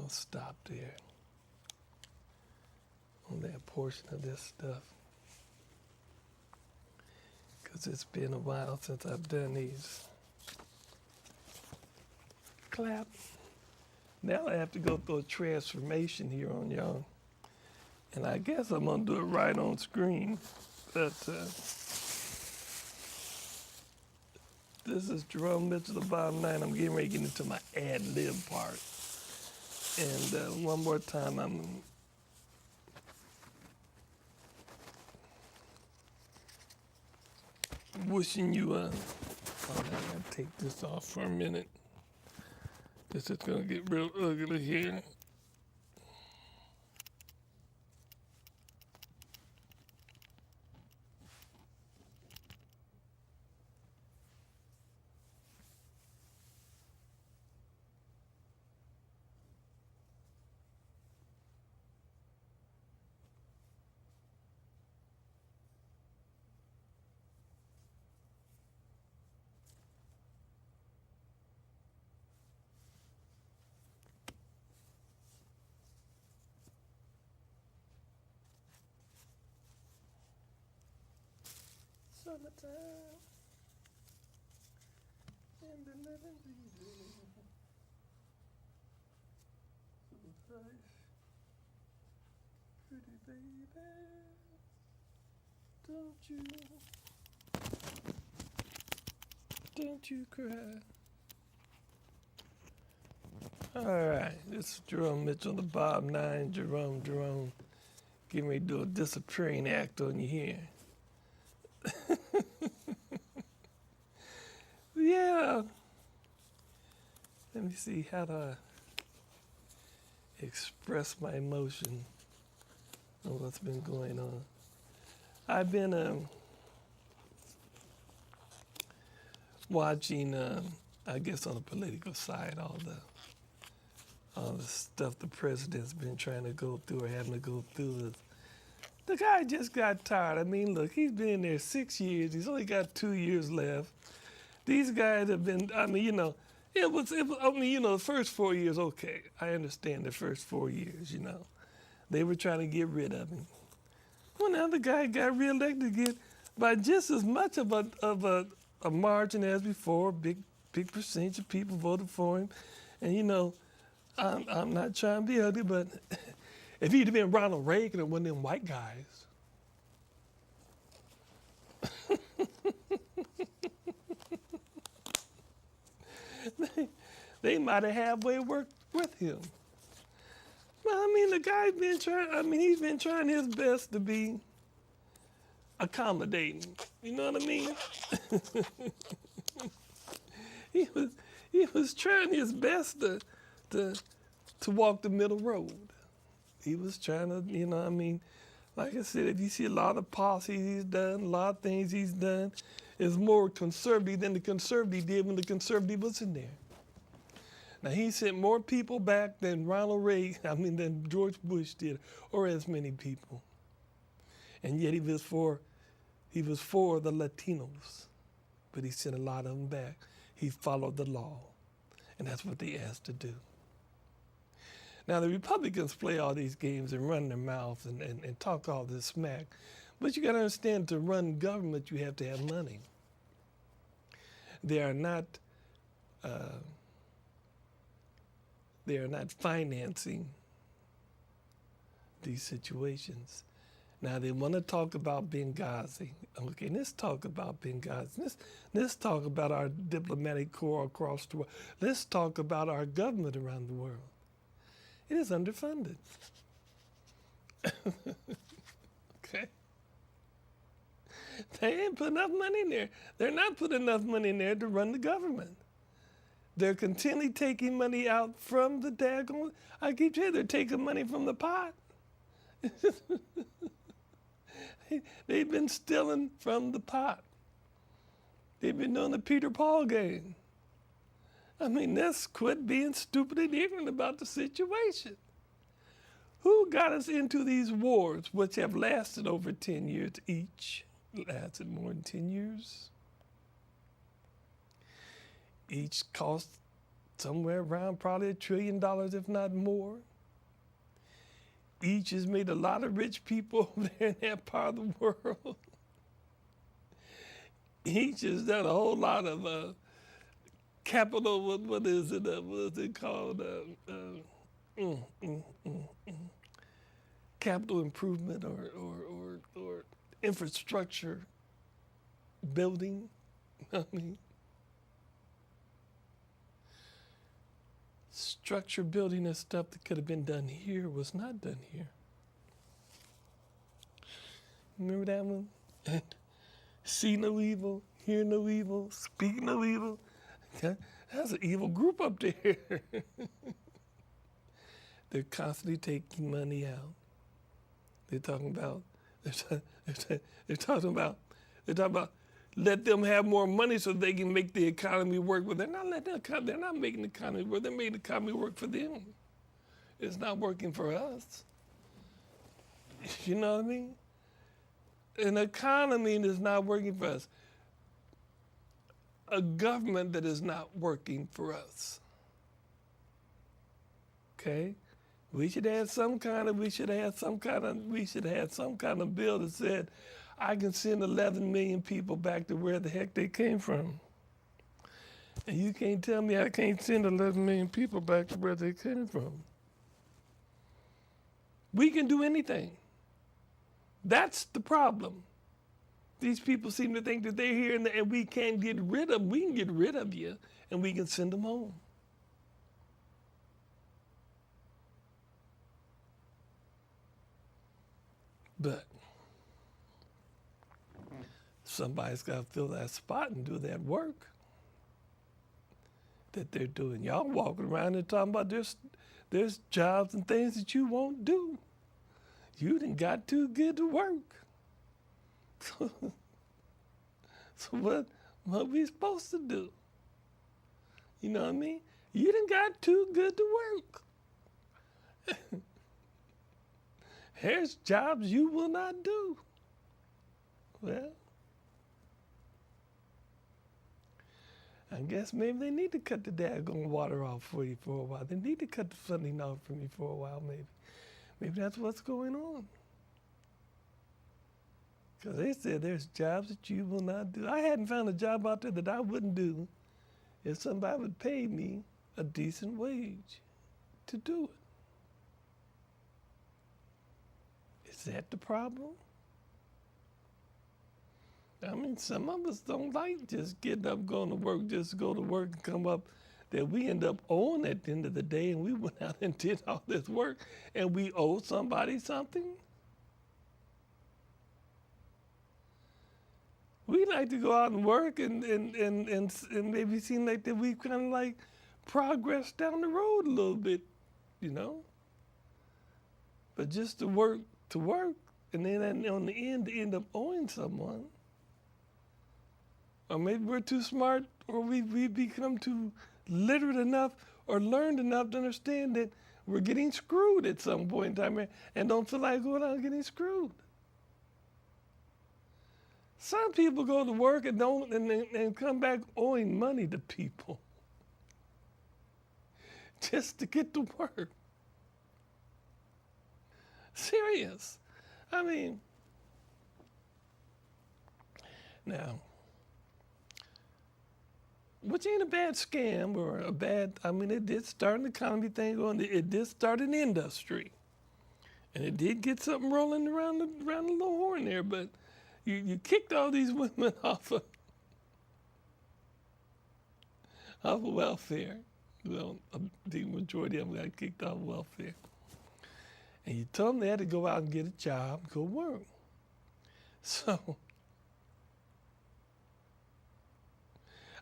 gonna stop there on that portion of this stuff. Because it's been a while since I've done these. Clap. Now I have to go through a transformation here on y'all. And I guess I'm gonna do it right on screen. But this is Jerome Mitchell, the bottom line. I'm getting ready to get into my ad-lib part. And one more time, I'm wishing you I'm gonna take this off for a minute. This is gonna get real ugly here. Summertime and the living breathing. So hush, pretty baby, don't you cry. All right, this is Jerome Mitchell, the Bob 9, Jerome, getting ready to do a disciplinary act on you here. Yeah. Let me see how to express my emotion on what's been going on. I've been watching, I guess on the political side, all the stuff the president's been trying to go through or having to go through. The guy just got tired. I mean, look, he's been there 6 years. He's only got 2 years left. These guys have been, I mean, it was, the first 4 years, okay. I understand the first 4 years, They were trying to get rid of him. Well, now the guy got reelected again by just as much of a margin as before. Big percentage of people voted for him. And, I'm not trying to be ugly, but if he'd have been Ronald Reagan or one of them white guys, they might have halfway worked with him. Well, I mean, the guy's been he's been trying his best to be accommodating. You know what I mean? he was trying his best to walk the middle road. He was trying to, like I said, if you see a lot of policies he's done, a lot of things he's done, is more conservative than the conservative did when the conservative was in there. Now, he sent more people back than than George Bush did, or as many people. And yet he was for the Latinos, but he sent a lot of them back. He followed the law, and that's what they asked to do. Now, the Republicans play all these games and run their mouths and talk all this smack, but you got to understand, to run government, you have to have money. They are not financing these situations. Now, they want to talk about Benghazi. Okay, let's talk about Benghazi. Let's talk about our diplomatic corps across the world. Let's talk about our government around the world. It is underfunded. Okay? They ain't put enough money in there. They're not putting enough money in there to run the government. They're continually taking money out from the daggone. I keep telling you, they're taking money from the pot. They've been stealing from the pot. They've been doing the Peter Paul game. Let's quit being stupid and ignorant about the situation. Who got us into these wars, which have lasted over 10 years each? Lasted more than 10 years. Each cost somewhere around probably $1 trillion, if not more. Each has made a lot of rich people over there in that part of the world. Each has done a whole lot of capital, what is it called? Capital improvement or infrastructure building. I mean, structure building and stuff that could have been done here was not done here. Remember that one? See no evil, hear no evil, speak no evil. That's an evil group up there. They're constantly taking money out. They're talking about let them have more money so they can make the economy work. But they're not making the economy work. They're making the economy work for them. It's not working for us. You know what I mean? An economy that's not working for us. A government that is not working for us. Okay? We should have some kind of bill that said, I can send 11 million people back to where the heck they came from. And you can't tell me I can't send 11 million people back to where they came from. We can do anything. That's the problem. These people seem to think that they're here and we can't get rid of them. We can get rid of you and we can send them home. But somebody's got to fill that spot and do that work that they're doing. Y'all walking around and talking about there's jobs and things that you won't do. You done got too good to work. So what we supposed to do? You know what I mean? You done got too good to work. Here's jobs you will not do. Well, I guess maybe they need to cut the daggone water off for you for a while. They need to cut the funding off from you for a while, maybe. Maybe that's what's going on. Because they said there's jobs that you will not do. I hadn't found a job out there that I wouldn't do if somebody would pay me a decent wage to do it. Is that the problem? I mean, some of us don't like just getting up, going to work, just go to work and come up, that we end up owing at the end of the day, and we went out and did all this work, and we owe somebody something. We like to go out and work and maybe seem like that we kind of like progress down the road a little bit, you know? But just to work, and then on the end, to end up owing someone. Or maybe we're too smart, or we become too literate enough or learned enough to understand that we're getting screwed at some point in time and don't feel like going out and getting screwed. Some people go to work and come back owing money to people just to get to work. Serious. I mean, now, which ain't a bad scam or a bad, I mean, it did start an economy thing going, it did start an industry. And it did get something rolling around the little horn there, but you kicked all these women off of welfare. Well, the majority of them got kicked off welfare. And you told them they had to go out and get a job, go work. So,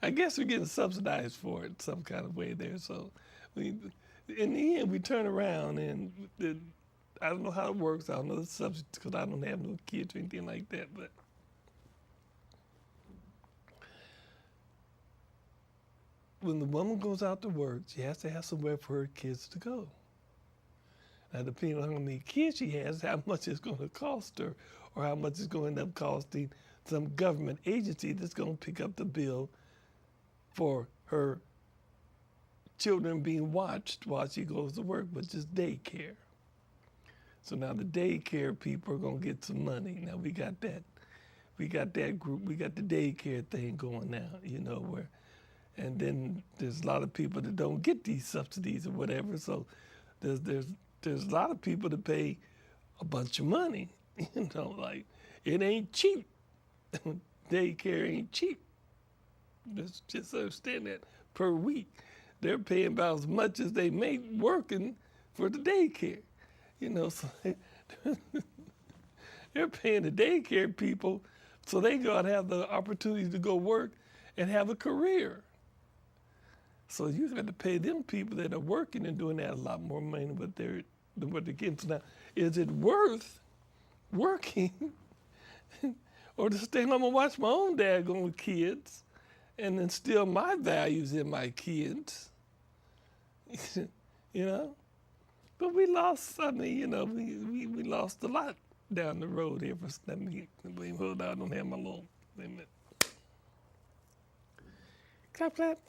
I guess we're getting subsidized for it some kind of way there. So, in the end, we turn around and I don't know how it works. I don't know the subsidies because I don't have no kids or anything like that. But when the woman goes out to work, she has to have somewhere for her kids to go. Now, depending on how many kids she has, how much it's going to cost her, or how much it's going to end up costing some government agency that's going to pick up the bill for her children being watched while she goes to work, but just daycare. So now the daycare people are gonna get some money. Now we got that group, we got the daycare thing going now, you know, where, and then there's a lot of people that don't get these subsidies or whatever. So there's a lot of people that pay a bunch of money, you know, like it ain't cheap. Daycare ain't cheap. Just understand that per week. They're paying about as much as they make working for the daycare. You know, so they're paying the daycare people so they gotta have the opportunity to go work and have a career. So you got to pay them people that are working and doing that a lot more money than what they're getting. So now, is it worth working or to stay home and watch my own daggone kids and instill my values in my kids? You know? But we lost, I mean, you know, we lost a lot down the road here. Let me hold on, I don't have my little, wait a minute. Clap, clap.